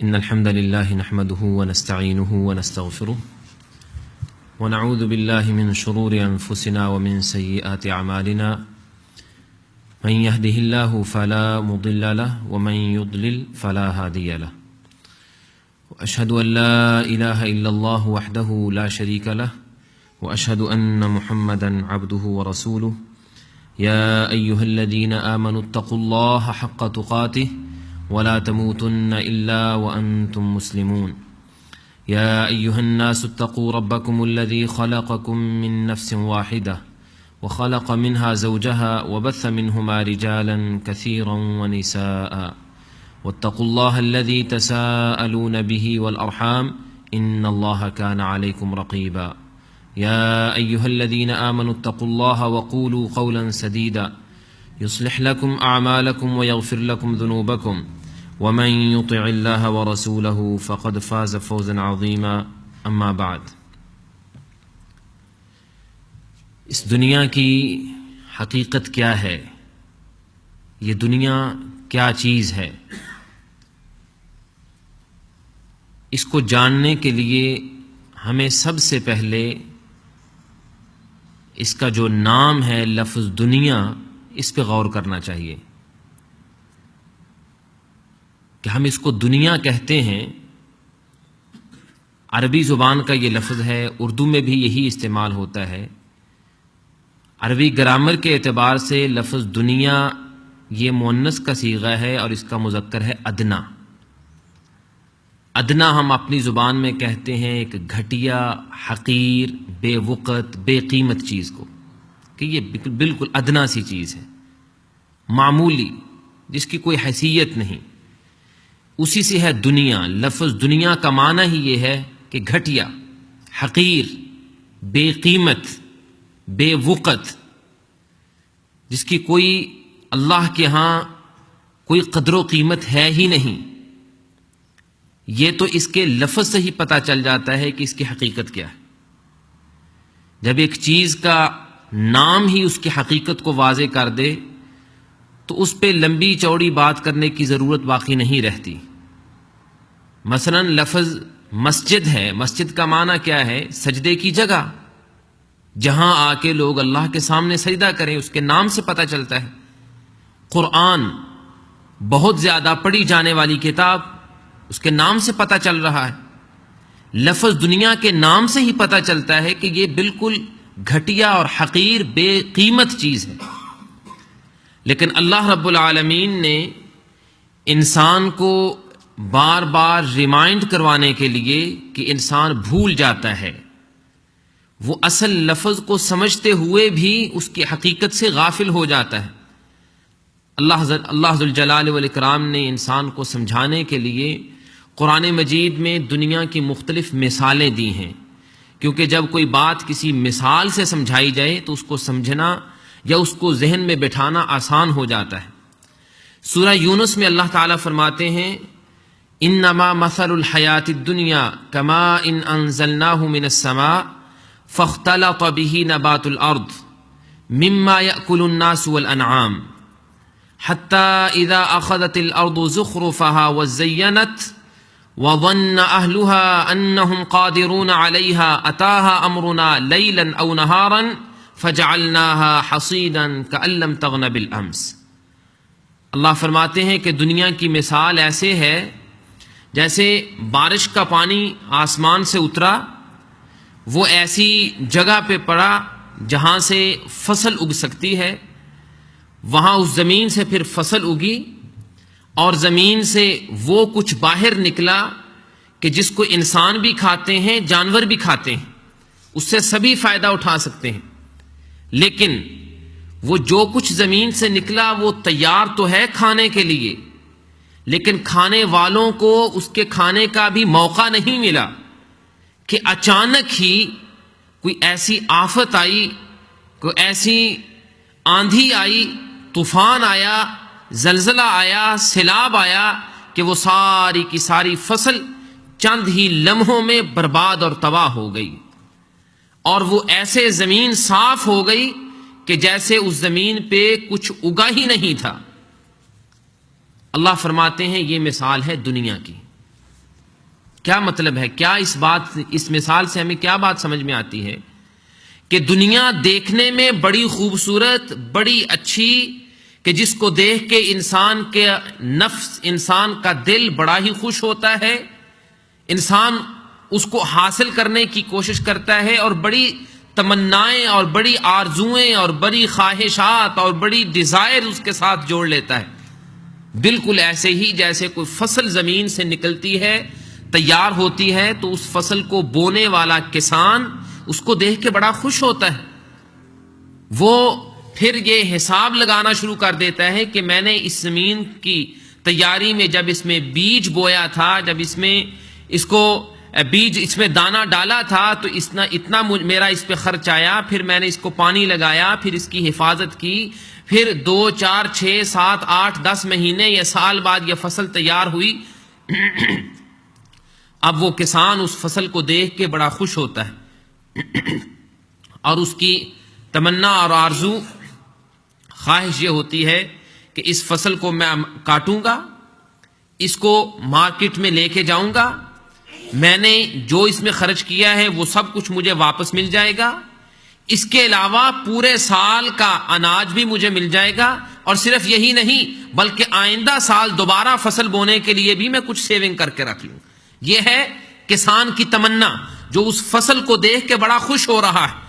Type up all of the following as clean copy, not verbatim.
إن الحمد لله نحمده ونستعينه ونستغفره ونعوذ بالله من شرور أنفسنا ومن سيئات أعمالنا من يهده الله فلا مضل له ومن يضلل فلا هادي له وأشهد أن لا إله إلا الله وحده لا شريك له وأشهد أن محمدا عبده ورسوله يا أيها الذين آمنوا اتقوا الله حق تقاته ولا تموتن إلا وأنتم مسلمون يا أيها الناس اتقوا ربكم الذي خلقكم من نفس واحدة وخلق منها زوجها وبث منهما رجالا كثيرا ونساء واتقوا الله الذي تساءلون به والأرحام إن الله كان عليكم رقيبا يا أيها الذين آمنوا اتقوا الله وقولوا قولا سديدا يصلح لكم أعمالكم ويغفر لكم ذنوبكم ومن يطع الله ورسوله فقد فاز فوزا عظيما أما بعد. اس دنیا کی حقیقت کیا ہے؟ یہ دنیا کیا چیز ہے؟ اس کو جاننے کے لیے ہمیں سب سے پہلے اس کا جو نام ہے لفظ دنیا، اس پہ غور کرنا چاہیے کہ ہم اس کو دنیا کہتے ہیں. عربی زبان کا یہ لفظ ہے، اردو میں بھی یہی استعمال ہوتا ہے. عربی گرامر کے اعتبار سے لفظ دنیا یہ مؤنث کا صیغہ ہے اور اس کا مذکر ہے ادنا. ادنا ہم اپنی زبان میں کہتے ہیں ایک گھٹیا، حقیر، بے وقت، بے قیمت چیز کو، کہ یہ بالکل ادنا سی چیز ہے، معمولی، جس کی کوئی حیثیت نہیں. اسی سے ہے دنیا. لفظ دنیا کا معنی ہی یہ ہے کہ گھٹیا، حقیر، بے قیمت، بے وقت، جس کی کوئی اللہ کے ہاں کوئی قدر و قیمت ہے ہی نہیں. یہ تو اس کے لفظ سے ہی پتہ چل جاتا ہے کہ اس کی حقیقت کیا ہے. جب ایک چیز کا نام ہی اس کی حقیقت کو واضح کر دے تو اس پہ لمبی چوڑی بات کرنے کی ضرورت باقی نہیں رہتی. مثلا لفظ مسجد ہے. مسجد کا معنی کیا ہے؟ سجدے کی جگہ، جہاں آ کے لوگ اللہ کے سامنے سجدہ کریں، اس کے نام سے پتہ چلتا ہے. قرآن بہت زیادہ پڑھی جانے والی کتاب، اس کے نام سے پتہ چل رہا ہے. لفظ دنیا کے نام سے ہی پتہ چلتا ہے کہ یہ بالکل گھٹیا اور حقیر، بے قیمت چیز ہے. لیکن اللہ رب العالمین نے انسان کو بار بار ریمائنڈ کروانے کے لیے کہ انسان بھول جاتا ہے، وہ اصل لفظ کو سمجھتے ہوئے بھی اس کی حقیقت سے غافل ہو جاتا ہے. اللہ ذوالجلال والاکرام نے انسان کو سمجھانے کے لیے قرآن مجید میں دنیا کی مختلف مثالیں دی ہیں، کیونکہ جب کوئی بات کسی مثال سے سمجھائی جائے تو اس کو سمجھنا یا اس کو ذہن میں بٹھانا آسان ہو جاتا ہے. سورہ یونس میں اللہ تعالیٰ فرماتے ہیں انما مثل الحیات الدنیا کماء انزلناہ من السماء فاختلط به نبات الارض مما يأكل الناس والانعام حتى اذا اخذت الارض زخرفها وزينت وظن اهلها انهم قادرون عليها اتاها امرنا ليلا او نهارا فجعلناها حصیدا کأن لم تغن بالامس. اللہ فرماتے ہیں کہ دنیا کی مثال ایسے ہے جیسے بارش کا پانی آسمان سے اترا، وہ ایسی جگہ پہ پڑا جہاں سے فصل اگ سکتی ہے، وہاں اس زمین سے پھر فصل اگی اور زمین سے وہ کچھ باہر نکلا کہ جس کو انسان بھی کھاتے ہیں، جانور بھی کھاتے ہیں، اس سے سبھی فائدہ اٹھا سکتے ہیں. لیکن وہ جو کچھ زمین سے نکلا وہ تیار تو ہے کھانے کے لیے، لیکن کھانے والوں کو اس کے کھانے کا بھی موقع نہیں ملا کہ اچانک ہی کوئی ایسی آفت آئی، کوئی ایسی آندھی آئی، طوفان آیا، زلزلہ آیا، سیلاب آیا کہ وہ ساری کی ساری فصل چند ہی لمحوں میں برباد اور تباہ ہو گئی، اور وہ ایسے زمین صاف ہو گئی کہ جیسے اس زمین پہ کچھ اگا ہی نہیں تھا. اللہ فرماتے ہیں یہ مثال ہے دنیا کی. کیا مطلب ہے؟ کیا اس مثال سے ہمیں کیا بات سمجھ میں آتی ہے؟ کہ دنیا دیکھنے میں بڑی خوبصورت، بڑی اچھی، کہ جس کو دیکھ کے انسان کے نفس، انسان کا دل بڑا ہی خوش ہوتا ہے، انسان اس کو حاصل کرنے کی کوشش کرتا ہے، اور بڑی تمنائیں اور بڑی آرزوئیں اور بڑی خواہشات اور بڑی ڈیزائر اس کے ساتھ جوڑ لیتا ہے. بالکل ایسے ہی جیسے کوئی فصل زمین سے نکلتی ہے، تیار ہوتی ہے، تو اس فصل کو بونے والا کسان اس کو دیکھ کے بڑا خوش ہوتا ہے. وہ پھر یہ حساب لگانا شروع کر دیتا ہے کہ میں نے اس زمین کی تیاری میں جب اس میں بیج بویا تھا، جب اس میں دانہ ڈالا تھا، تو اتنا میرا اس پہ خرچ آیا، پھر میں نے اس کو پانی لگایا، پھر اس کی حفاظت کی، پھر 2 4 6 7 8 10 مہینے یا سال بعد یہ فصل تیار ہوئی. اب وہ کسان اس فصل کو دیکھ کے بڑا خوش ہوتا ہے، اور اس کی تمنا اور آرزو، خواہش یہ ہوتی ہے کہ اس فصل کو میں کاٹوں گا، اس کو مارکیٹ میں لے کے جاؤں گا، میں نے جو اس میں خرچ کیا ہے وہ سب کچھ مجھے واپس مل جائے گا، اس کے علاوہ پورے سال کا اناج بھی مجھے مل جائے گا، اور صرف یہی نہیں بلکہ آئندہ سال دوبارہ فصل بونے کے لیے بھی میں کچھ سیونگ کر کے رکھ لوں. یہ ہے کسان کی تمنا، جو اس فصل کو دیکھ کے بڑا خوش ہو رہا ہے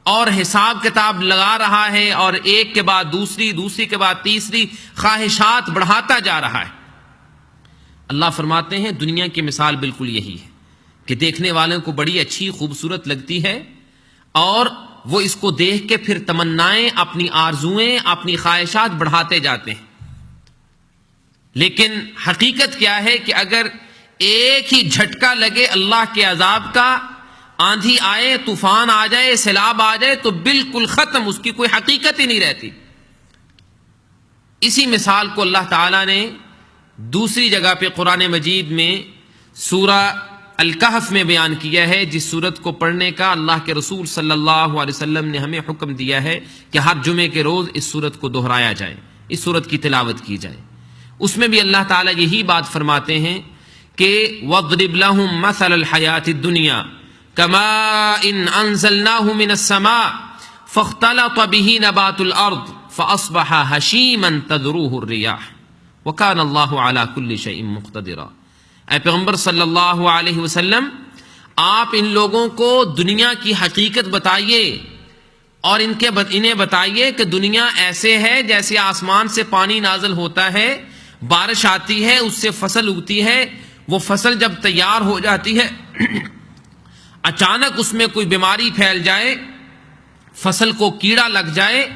اور حساب کتاب لگا رہا ہے، اور ایک کے بعد دوسری، دوسری کے بعد تیسری خواہشات بڑھاتا جا رہا ہے. اللہ فرماتے ہیں دنیا کی مثال بالکل یہی ہے کہ دیکھنے والوں کو بڑی اچھی خوبصورت لگتی ہے، اور وہ اس کو دیکھ کے پھر تمنائیں، اپنی آرزوئیں، اپنی خواہشات بڑھاتے جاتے ہیں. لیکن حقیقت کیا ہے کہ اگر ایک ہی جھٹکا لگے اللہ کے عذاب کا، آندھی آئے، طوفان آ جائے، سیلاب آ جائے، تو بالکل ختم، اس کی کوئی حقیقت ہی نہیں رہتی. اسی مثال کو اللہ تعالیٰ نے دوسری جگہ پہ قرآن مجید میں سورہ الکہف میں بیان کیا ہے، جس سورت کو پڑھنے کا اللہ کے رسول صلی اللہ علیہ وسلم نے ہمیں حکم دیا ہے کہ ہر جمعے کے روز اس سورت کو دہرایا جائے، اس سورت کی تلاوت کی جائے. اس میں بھی اللہ تعالیٰ یہی بات فرماتے ہیں کہ وَاضْرِبْ لَهُمْ مَثَلَ الْحَيَاةِ الدُّنْيَا كَمَاءٍ أَنزَلْنَاهُ مِنَ السَّمَاءِ فَاخْتَلَطَ بِهِ نَبَاتُ الْأَرْضِ فَأَصْبَحَ هَشِيمًا تَذْرُوهُ الرِّيَاحُ وَكَانَ اللَّهُ عَلَى كُلِّ شَيْءٍ مُقْتَدِرًا. اے پیغمبر صلی اللہ علیہ وسلم، آپ ان لوگوں کو دنیا کی حقیقت بتائیے، اور انہیں بتائیے کہ دنیا ایسے ہے جیسے آسمان سے پانی نازل ہوتا ہے، بارش آتی ہے، اس سے فصل اگتی ہے، وہ فصل جب تیار ہو جاتی ہے اچانک اس میں کوئی بیماری پھیل جائے، فصل کو کیڑا لگ جائے،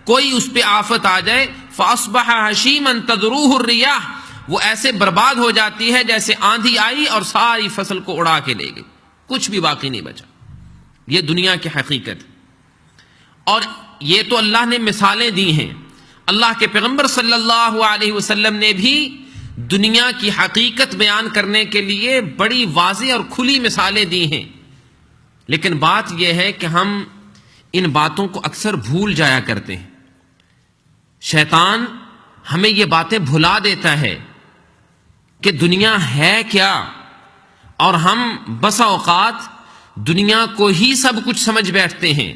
کوئی اس پہ آفت آ جائے، فَأَصْبَحَ هَشِيمًا تَذْرُوهُ الرِّيَاحُ، وہ ایسے برباد ہو جاتی ہے جیسے آندھی آئی اور ساری فصل کو اڑا کے لے گئی، کچھ بھی باقی نہیں بچا. یہ دنیا کی حقیقت. اور یہ تو اللہ نے مثالیں دی ہیں، اللہ کے پیغمبر صلی اللہ علیہ وسلم نے بھی دنیا کی حقیقت بیان کرنے کے لیے بڑی واضح اور کھلی مثالیں دی ہیں. لیکن بات یہ ہے کہ ہم ان باتوں کو اکثر بھول جایا کرتے ہیں. شیطان ہمیں یہ باتیں بھلا دیتا ہے کہ دنیا ہے کیا، اور ہم بسا اوقات دنیا کو ہی سب کچھ سمجھ بیٹھتے ہیں،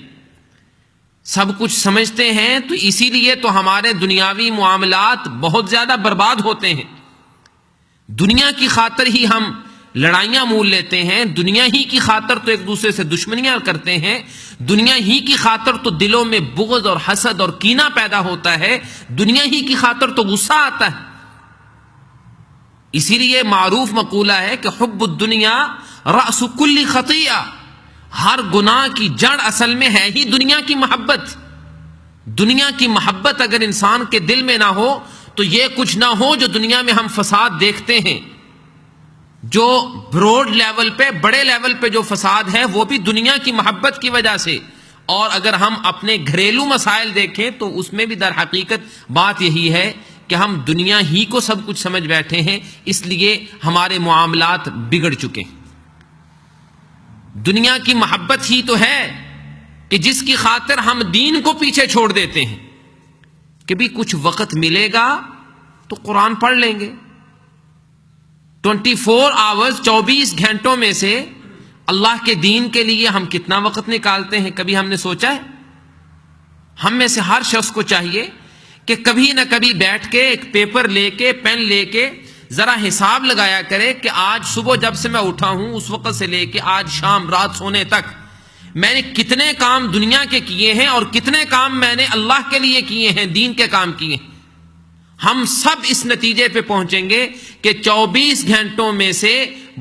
سب کچھ سمجھتے ہیں، تو اسی لیے تو ہمارے دنیاوی معاملات بہت زیادہ برباد ہوتے ہیں. دنیا کی خاطر ہی ہم لڑائیاں مول لیتے ہیں، دنیا ہی کی خاطر تو ایک دوسرے سے دشمنیاں کرتے ہیں، دنیا ہی کی خاطر تو دلوں میں بغض اور حسد اور کینہ پیدا ہوتا ہے، دنیا ہی کی خاطر تو غصہ آتا ہے. اسی لیے معروف مقولہ ہے کہ حب الدنیا رأس کل خطیئہ، ہر گناہ کی جڑ اصل میں ہے ہی دنیا کی محبت. دنیا کی محبت اگر انسان کے دل میں نہ ہو تو یہ کچھ نہ ہو جو دنیا میں ہم فساد دیکھتے ہیں. جو براڈ لیول پہ، بڑے لیول پہ جو فساد ہے وہ بھی دنیا کی محبت کی وجہ سے. اور اگر ہم اپنے گھریلو مسائل دیکھیں تو اس میں بھی در حقیقت بات یہی ہے کہ ہم دنیا ہی کو سب کچھ سمجھ بیٹھے ہیں، اس لیے ہمارے معاملات بگڑ چکے ہیں. دنیا کی محبت ہی تو ہے کہ جس کی خاطر ہم دین کو پیچھے چھوڑ دیتے ہیں کہ بھی کچھ وقت ملے گا تو قرآن پڑھ لیں گے، 24 آورز 24 گھنٹوں میں سے اللہ کے دین کے لیے ہم کتنا وقت نکالتے ہیں؟ کبھی ہم نے سوچا ہے؟ ہم میں سے ہر شخص کو چاہیے کہ کبھی نہ کبھی بیٹھ کے ایک پیپر لے کے پین لے کے ذرا حساب لگایا کرے کہ آج صبح جب سے میں اٹھا ہوں اس وقت سے لے کے آج شام رات سونے تک میں نے کتنے کام دنیا کے کیے ہیں اور کتنے کام میں نے اللہ کے لیے کیے ہیں، دین کے کام کیے ہیں۔ ہم سب اس نتیجے پہ پہنچیں گے کہ 24 گھنٹوں میں سے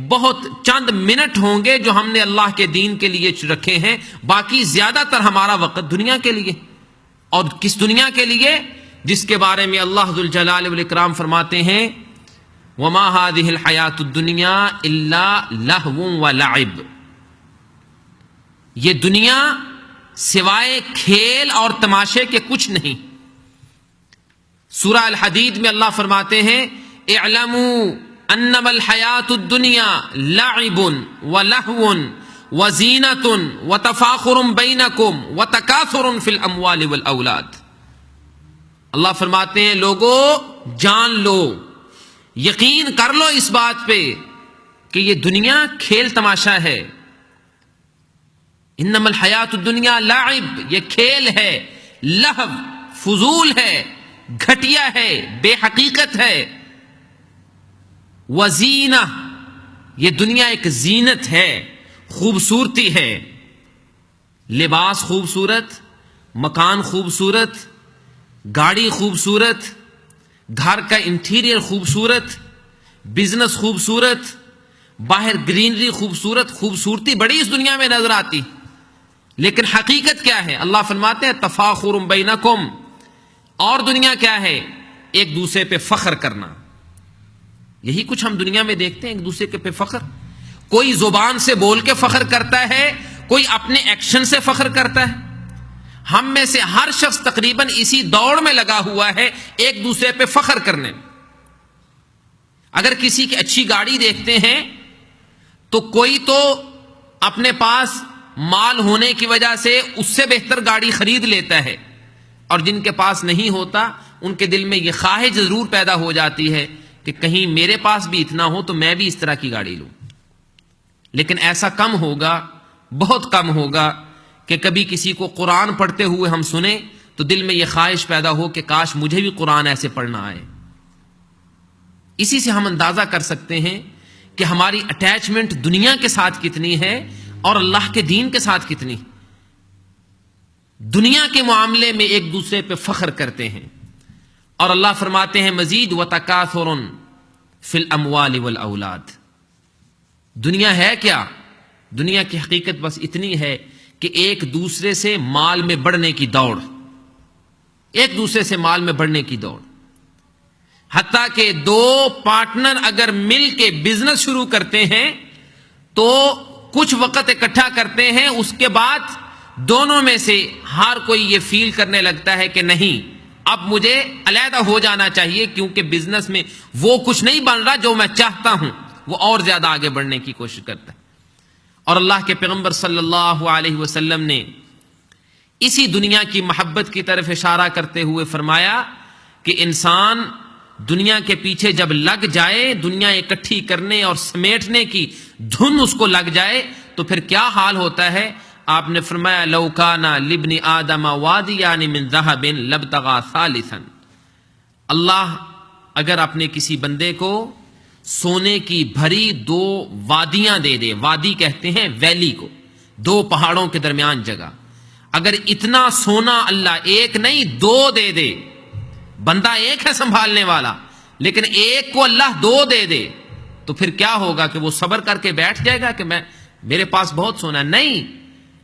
بہت چند منٹ ہوں گے جو ہم نے اللہ کے دین کے لیے رکھے ہیں، باقی زیادہ تر ہمارا وقت دنیا کے لیے۔ اور کس دنیا کے لیے؟ جس کے بارے میں اللہ ذو الجلال والاکرام فرماتے ہیں وَمَا هَذِهِ الْحَيَاةُ الدُّنْيَا إِلَّا لَهْوٌ وَلَعِبٌ، یہ دنیا سوائے کھیل اور تماشے کے کچھ نہیں۔ سورہ الحدید میں اللہ فرماتے ہیں اعلموا انما الحیاۃ الدنیا لعب ولہو وزینۃ وتفاخر بینکم وتکاثر فی الاموال والاولاد۔ اللہ فرماتے ہیں لوگو جان لو، یقین کر لو اس بات پہ کہ یہ دنیا کھیل تماشا ہے۔ انما الحیاۃ الدنیا لعب، یہ کھیل ہے، لہو فضول ہے، گھٹیا ہے، بے حقیقت ہے، وزینہ، یہ دنیا ایک زینت ہے، خوبصورتی ہے، لباس خوبصورت، مکان خوبصورت، گاڑی خوبصورت، گھر کا انٹیریئر خوبصورت، بزنس خوبصورت، باہر گرینری خوبصورت، خوبصورتی بڑی اس دنیا میں نظر آتی، لیکن حقیقت کیا ہے؟ اللہ فرماتے ہیں تفاخر بینکم، اور دنیا کیا ہے؟ ایک دوسرے پہ فخر کرنا۔ یہی کچھ ہم دنیا میں دیکھتے ہیں، ایک دوسرے کے پہ فخر، کوئی زبان سے بول کے فخر کرتا ہے، کوئی اپنے ایکشن سے فخر کرتا ہے۔ ہم میں سے ہر شخص تقریباً اسی دوڑ میں لگا ہوا ہے ایک دوسرے پہ فخر کرنے۔ اگر کسی کی اچھی گاڑی دیکھتے ہیں تو کوئی تو اپنے پاس مال ہونے کی وجہ سے اس سے بہتر گاڑی خرید لیتا ہے، اور جن کے پاس نہیں ہوتا ان کے دل میں یہ خواہش ضرور پیدا ہو جاتی ہے کہ کہیں میرے پاس بھی اتنا ہو تو میں بھی اس طرح کی گاڑی لوں۔ لیکن ایسا کم ہوگا، بہت کم ہوگا کہ کبھی کسی کو قرآن پڑھتے ہوئے ہم سنیں تو دل میں یہ خواہش پیدا ہو کہ کاش مجھے بھی قرآن ایسے پڑھنا آئے۔ اسی سے ہم اندازہ کر سکتے ہیں کہ ہماری اٹیچمنٹ دنیا کے ساتھ کتنی ہے اور اللہ کے دین کے ساتھ کتنی۔ دنیا کے معاملے میں ایک دوسرے پہ فخر کرتے ہیں، اور اللہ فرماتے ہیں مزید وَتَكَاثُرٌ فِي الْأَمْوَالِ وَالْأَوْلَادِ۔ دنیا ہے کیا؟ دنیا کی حقیقت بس اتنی ہے کہ ایک دوسرے سے مال میں بڑھنے کی دوڑ، ایک دوسرے سے مال میں بڑھنے کی دوڑ، حتیٰ کہ دو پارٹنر اگر مل کے بزنس شروع کرتے ہیں تو کچھ وقت اکٹھا کرتے ہیں، اس کے بعد دونوں میں سے ہر کوئی یہ فیل کرنے لگتا ہے کہ نہیں اب مجھے علیحدہ ہو جانا چاہیے، کیونکہ بزنس میں وہ کچھ نہیں بن رہا جو میں چاہتا ہوں، وہ اور زیادہ آگے بڑھنے کی کوشش کرتا ہے۔ اور اللہ کے پیغمبر صلی اللہ علیہ وسلم نے اسی دنیا کی محبت کی طرف اشارہ کرتے ہوئے فرمایا کہ انسان دنیا کے پیچھے جب لگ جائے، دنیا اکٹھی کرنے اور سمیٹنے کی دھن اس کو لگ جائے تو پھر کیا حال ہوتا ہے؟ آپ نے فرمایا لو کان لابن آدم وادیان من ذهب لابتغى ثالثا، اللہ اگر اپنے کسی بندے کو سونے کی بھری دو وادیاں دے دے، وادی کہتے ہیں ویلی کو، دو پہاڑوں کے درمیان جگہ، اگر اتنا سونا اللہ ایک نہیں دو دے دے، بندہ ایک ہے سنبھالنے والا لیکن ایک کو اللہ دو دے دے، تو پھر کیا ہوگا کہ وہ صبر کر کے بیٹھ جائے گا کہ میرے پاس بہت سونا ہے؟ نہیں،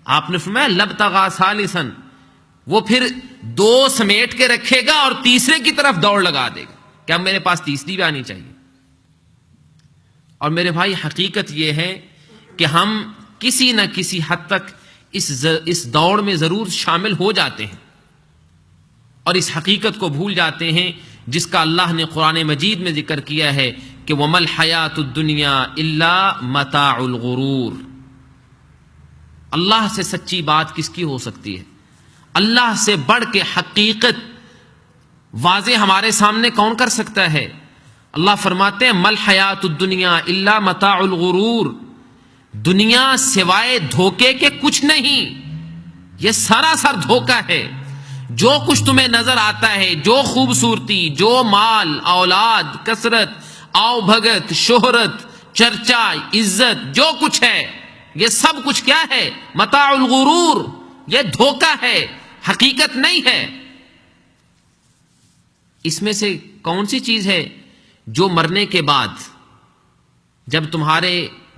آپ نے فرمایا لبتغا ثالثا، وہ پھر دو سمیٹ کے رکھے گا اور تیسرے کی طرف دوڑ لگا دے گا کہ اب میرے پاس تیسری بھی آنی چاہیے۔ اور میرے بھائی حقیقت یہ ہے کہ ہم کسی نہ کسی حد تک اس دوڑ میں ضرور شامل ہو جاتے ہیں اور اس حقیقت کو بھول جاتے ہیں جس کا اللہ نے قرآن مجید میں ذکر کیا ہے کہ وَمَا الْحَيَاةُ الدُّنْيَا إِلَّا مَتَاعُ الْغُرُورِ۔ اللہ سے سچی بات کس کی ہو سکتی ہے؟ اللہ سے بڑھ کے حقیقت واضح ہمارے سامنے کون کر سکتا ہے؟ اللہ فرماتے ہیں مل حیات الدنیا الا متاع الغرور، دنیا سوائے دھوکے کے کچھ نہیں، یہ سراسر دھوکہ ہے۔ جو کچھ تمہیں نظر آتا ہے، جو خوبصورتی، جو مال، اولاد، کثرت، آؤ بھگت، شہرت، چرچا، عزت، جو کچھ ہے، یہ سب کچھ کیا ہے؟ متاع الغرور، یہ دھوکہ ہے، حقیقت نہیں ہے۔ اس میں سے کون سی چیز ہے جو مرنے کے بعد جب تمہارے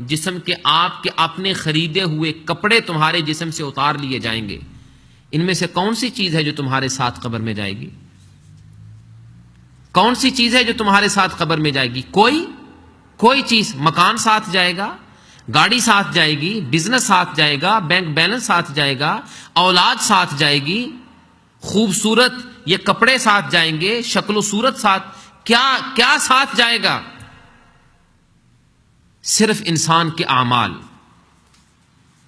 جسم کے آپ کے اپنے خریدے ہوئے کپڑے تمہارے جسم سے اتار لیے جائیں گے، ان میں سے کون سی چیز ہے جو تمہارے ساتھ قبر میں جائے گی؟ کون سی چیز ہے جو تمہارے ساتھ قبر میں جائے گی؟ کوئی چیز۔ مکان ساتھ جائے گا، گاڑی ساتھ جائے گی، بزنس ساتھ جائے گا، بینک بیلنس ساتھ جائے گا، اولاد ساتھ جائے گی، خوبصورت یہ کپڑے ساتھ جائیں گے، شکل و صورت ساتھ، کیا ساتھ جائے گا؟ صرف انسان کے اعمال۔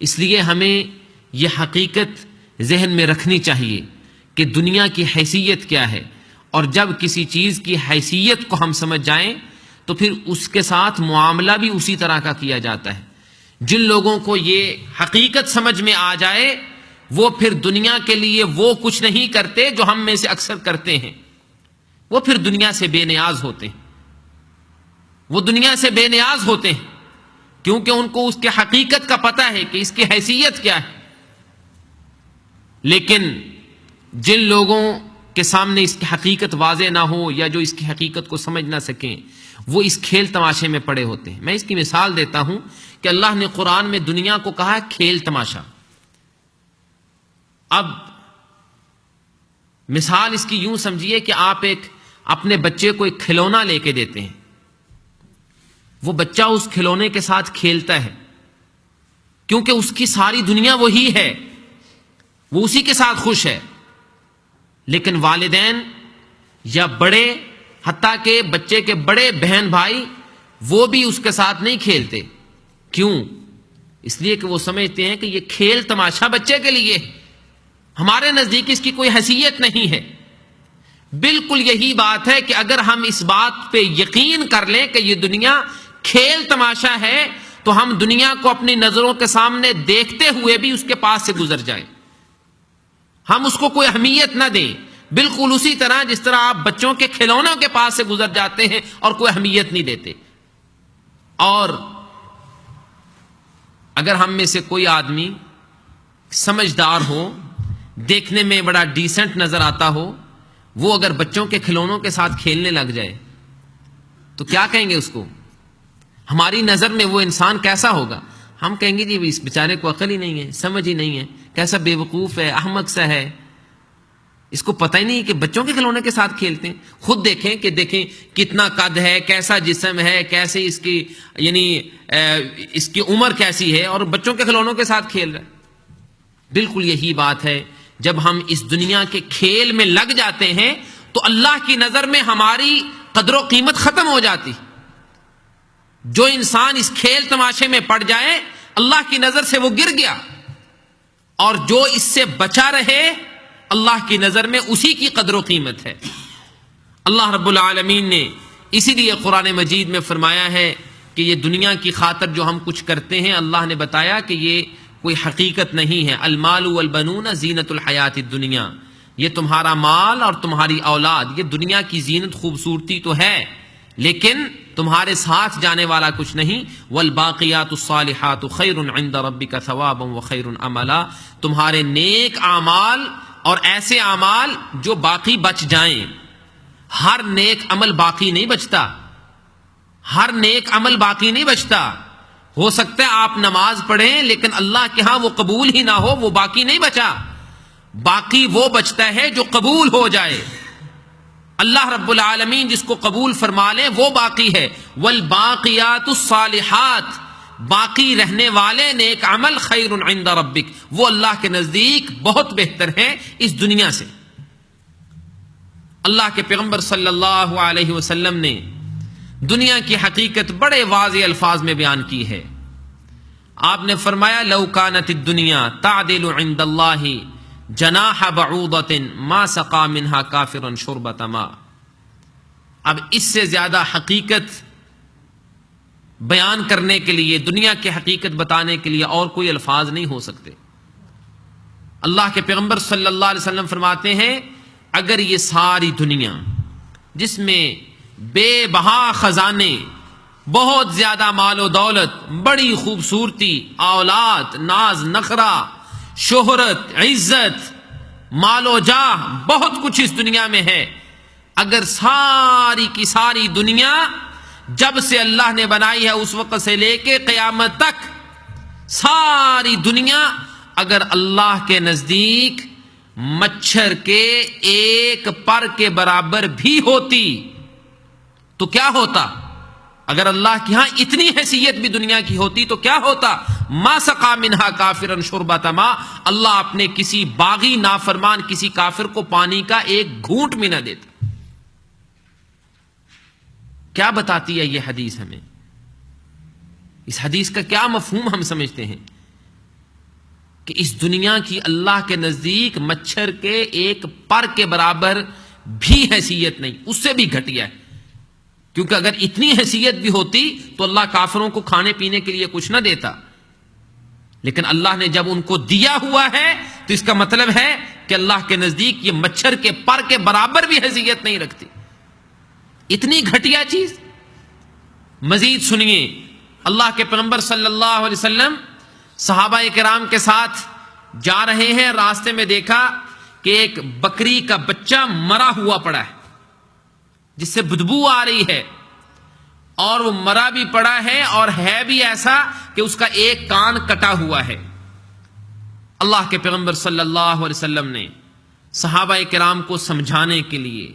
اس لیے ہمیں یہ حقیقت ذہن میں رکھنی چاہیے کہ دنیا کی حیثیت کیا ہے، اور جب کسی چیز کی حیثیت کو ہم سمجھ جائیں تو پھر اس کے ساتھ معاملہ بھی اسی طرح کا کیا جاتا ہے۔ جن لوگوں کو یہ حقیقت سمجھ میں آ جائے وہ پھر دنیا کے لیے وہ کچھ نہیں کرتے جو ہم میں سے اکثر کرتے ہیں، وہ پھر دنیا سے بے نیاز ہوتے ہیں، وہ دنیا سے بے نیاز ہوتے ہیں، کیونکہ ان کو اس کی حقیقت کا پتہ ہے کہ اس کی حیثیت کیا ہے۔ لیکن جن لوگوں کے سامنے اس کی حقیقت واضح نہ ہو یا جو اس کی حقیقت کو سمجھ نہ سکیں، وہ اس کھیل تماشے میں پڑے ہوتے ہیں۔ میں اس کی مثال دیتا ہوں کہ اللہ نے قرآن میں دنیا کو کہا کھیل تماشا۔ اب مثال اس کی یوں سمجھیے کہ آپ اپنے بچے کو ایک کھلونا لے کے دیتے ہیں، وہ بچہ اس کھلونے کے ساتھ کھیلتا ہے کیونکہ اس کی ساری دنیا وہی ہے، وہ اسی کے ساتھ خوش ہے۔ لیکن والدین یا بڑے، حتیٰ کہ بچے کے بڑے بہن بھائی، وہ بھی اس کے ساتھ نہیں کھیلتے۔ کیوں؟ اس لیے کہ وہ سمجھتے ہیں کہ یہ کھیل تماشا بچے کے لیے، ہمارے نزدیک اس کی کوئی حیثیت نہیں ہے۔ بالکل یہی بات ہے کہ اگر ہم اس بات پہ یقین کر لیں کہ یہ دنیا کھیل تماشا ہے تو ہم دنیا کو اپنی نظروں کے سامنے دیکھتے ہوئے بھی اس کے پاس سے گزر جائیں، ہم اس کو کوئی اہمیت نہ دیں، بالکل اسی طرح جس طرح آپ بچوں کے کھلونوں کے پاس سے گزر جاتے ہیں اور کوئی اہمیت نہیں دیتے۔ اور اگر ہم میں سے کوئی آدمی سمجھدار ہو، دیکھنے میں بڑا ڈیسنٹ نظر آتا ہو، وہ اگر بچوں کے کھلونوں کے ساتھ کھیلنے لگ جائے تو کیا کہیں گے اس کو؟ ہماری نظر میں وہ انسان کیسا ہوگا؟ ہم کہیں گے جی اس بیچارے کو عقل ہی نہیں ہے، سمجھ ہی نہیں ہے، کیسا بے وقوف ہے، احمق سا ہے، اس کو پتہ ہی نہیں کہ بچوں کے کھلونے کے ساتھ کھیلتے ہیں۔ خود دیکھیں کتنا قد ہے، کیسا جسم ہے، کیسے اس کی اس کی عمر کیسی ہے، اور بچوں کے کھلونوں کے ساتھ کھیل رہا ہے۔ بالکل یہی بات ہے، جب ہم اس دنیا کے کھیل میں لگ جاتے ہیں تو اللہ کی نظر میں ہماری قدر و قیمت ختم ہو جاتی۔ جو انسان اس کھیل تماشے میں پڑ جائے اللہ کی نظر سے وہ گر گیا، اور جو اس سے بچا رہے اللہ کی نظر میں اسی کی قدر و قیمت ہے۔ اللہ رب العالمین نے اسی لیے قرآن مجید میں فرمایا ہے کہ یہ دنیا کی خاطر جو ہم کچھ کرتے ہیں، اللہ نے بتایا کہ یہ کوئی حقیقت نہیں ہے۔ المال والبنون زینت الحیات الدنیا، یہ تمہارا مال اور تمہاری اولاد یہ دنیا کی زینت، خوبصورتی تو ہے، لیکن تمہارے ساتھ جانے والا کچھ نہیں۔ والباقیات الصالحات خیر عند ربک ثوابا وخیر عملا، تمہارے نیک اعمال اور ایسے اعمال جو باقی بچ جائیں۔ ہر نیک عمل باقی نہیں بچتا، ہر نیک عمل باقی نہیں بچتا۔ ہو سکتا ہے آپ نماز پڑھیں لیکن اللہ کے ہاں وہ قبول ہی نہ ہو، وہ باقی نہیں بچا، باقی وہ بچتا ہے جو قبول ہو جائے۔ اللہ رب العالمین جس کو قبول فرما لے وہ باقی ہے۔ والباقیات الصالحات، باقی رہنے والے نیک عمل خیر عند ربک، وہ اللہ کے نزدیک بہت بہتر ہیں اس دنیا سے۔ اللہ کے پیغمبر صلی اللہ علیہ وسلم نے دنیا کی حقیقت بڑے واضح الفاظ میں بیان کی ہے۔ آپ نے فرمایا لو کانت الدنیا تعدل عند اللہ جناح بعوضۃ ما سقى منها کافرا شربۃ ماء، اب اس سے زیادہ حقیقت بیان کرنے کے لیے، دنیا کی حقیقت بتانے کے لیے اور کوئی الفاظ نہیں ہو سکتے۔ اللہ کے پیغمبر صلی اللہ علیہ وسلم فرماتے ہیں اگر یہ ساری دنیا جس میں بے بہا خزانے، بہت زیادہ مال و دولت، بڑی خوبصورتی، اولاد، ناز نخرہ، شہرت، عزت، مال و جاہ، بہت کچھ اس دنیا میں ہے، اگر ساری کی ساری دنیا جب سے اللہ نے بنائی ہے اس وقت سے لے کے قیامت تک ساری دنیا اگر اللہ کے نزدیک مچھر کے ایک پر کے برابر بھی ہوتی تو کیا ہوتا؟ اگر اللہ کی ہاں اتنی حیثیت بھی دنیا کی ہوتی تو کیا ہوتا؟ ما سقا منہا کافرا شربۃ ماء، اللہ اپنے کسی باغی نافرمان کسی کافر کو پانی کا ایک گھونٹ بھی نہ دیتا۔ کیا بتاتی ہے یہ حدیث ہمیں؟ اس حدیث کا کیا مفہوم ہم سمجھتے ہیں؟ کہ اس دنیا کی اللہ کے نزدیک مچھر کے ایک پر کے برابر بھی حیثیت نہیں، اس سے بھی گھٹیا ہے، کیونکہ اگر اتنی حیثیت بھی ہوتی تو اللہ کافروں کو کھانے پینے کے لیے کچھ نہ دیتا، لیکن اللہ نے جب ان کو دیا ہوا ہے تو اس کا مطلب ہے کہ اللہ کے نزدیک یہ مچھر کے پر کے برابر بھی حیثیت نہیں رکھتی، اتنی گھٹیا چیز۔ مزید سنیے، اللہ کے پیغمبر صلی اللہ علیہ وسلم صحابہ کرام کے ساتھ جا رہے ہیں، راستے میں دیکھا کہ ایک بکری کا بچہ مرا ہوا پڑا ہے جس سے بدبو آ رہی ہے، اور وہ مرا بھی پڑا ہے اور ہے بھی ایسا کہ اس کا ایک کان کٹا ہوا ہے۔ اللہ کے پیغمبر صلی اللہ علیہ وسلم نے صحابہ کرام کو سمجھانے کے لیے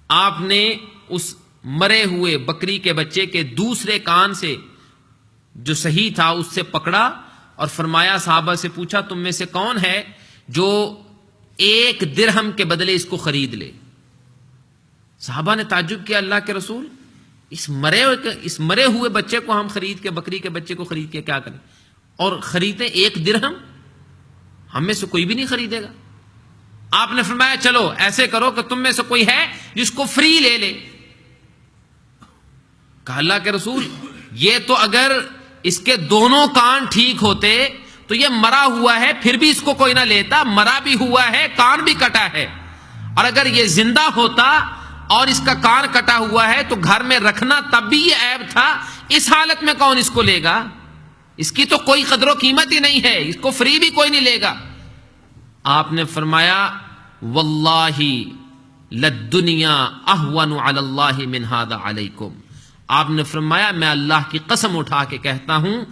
آپ نے اس مرے ہوئے بکری کے بچے کے دوسرے کان سے جو صحیح تھا اس سے پکڑا اور فرمایا، صحابہ سے پوچھا تم میں سے کون ہے جو 1 درہم کے بدلے اس کو خرید لے؟ صحابہ نے تعجب کیا، اللہ کے رسول اس مرے ہوئے بچے کو ہم خرید کے، بکری کے بچے کو خرید کے کیا کریں؟ اور خریدیں 1 درہم؟ ہم میں سے کوئی بھی نہیں خریدے گا۔ آپ نے فرمایا چلو ایسے کرو کہ تم میں سے کوئی ہے جس کو فری لے لے۔ کہا اللہ کے رسول یہ تو اگر اس کے دونوں کان ٹھیک ہوتے تو یہ مرا ہوا ہے پھر بھی اس کو کوئی نہ لیتا، مرا بھی ہوا ہے کان بھی کٹا ہے، اور اگر یہ زندہ ہوتا اور اس کا کان کٹا ہوا ہے تو گھر میں رکھنا تب بھی یہ عیب تھا، اس حالت میں کون اس کو لے گا؟ اس کی تو کوئی قدر و قیمت ہی نہیں ہے، اس کو فری بھی کوئی نہیں لے گا۔ آپ نے فرمایا واللہ للدنیا اہون علی اللہ من ھذا علیکم، آپ نے فرمایا میں اللہ کی قسم اٹھا کے کہتا ہوں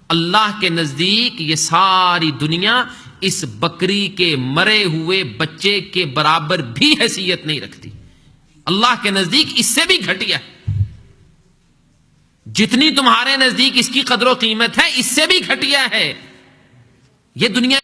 اللہ کے نزدیک یہ ساری دنیا اس بکری کے مرے ہوئے بچے کے برابر بھی حیثیت نہیں رکھتی، اللہ کے نزدیک اس سے بھی گھٹیا ہے، جتنی تمہارے نزدیک اس کی قدر و قیمت ہے اس سے بھی گھٹیا ہے۔ یہ دنیا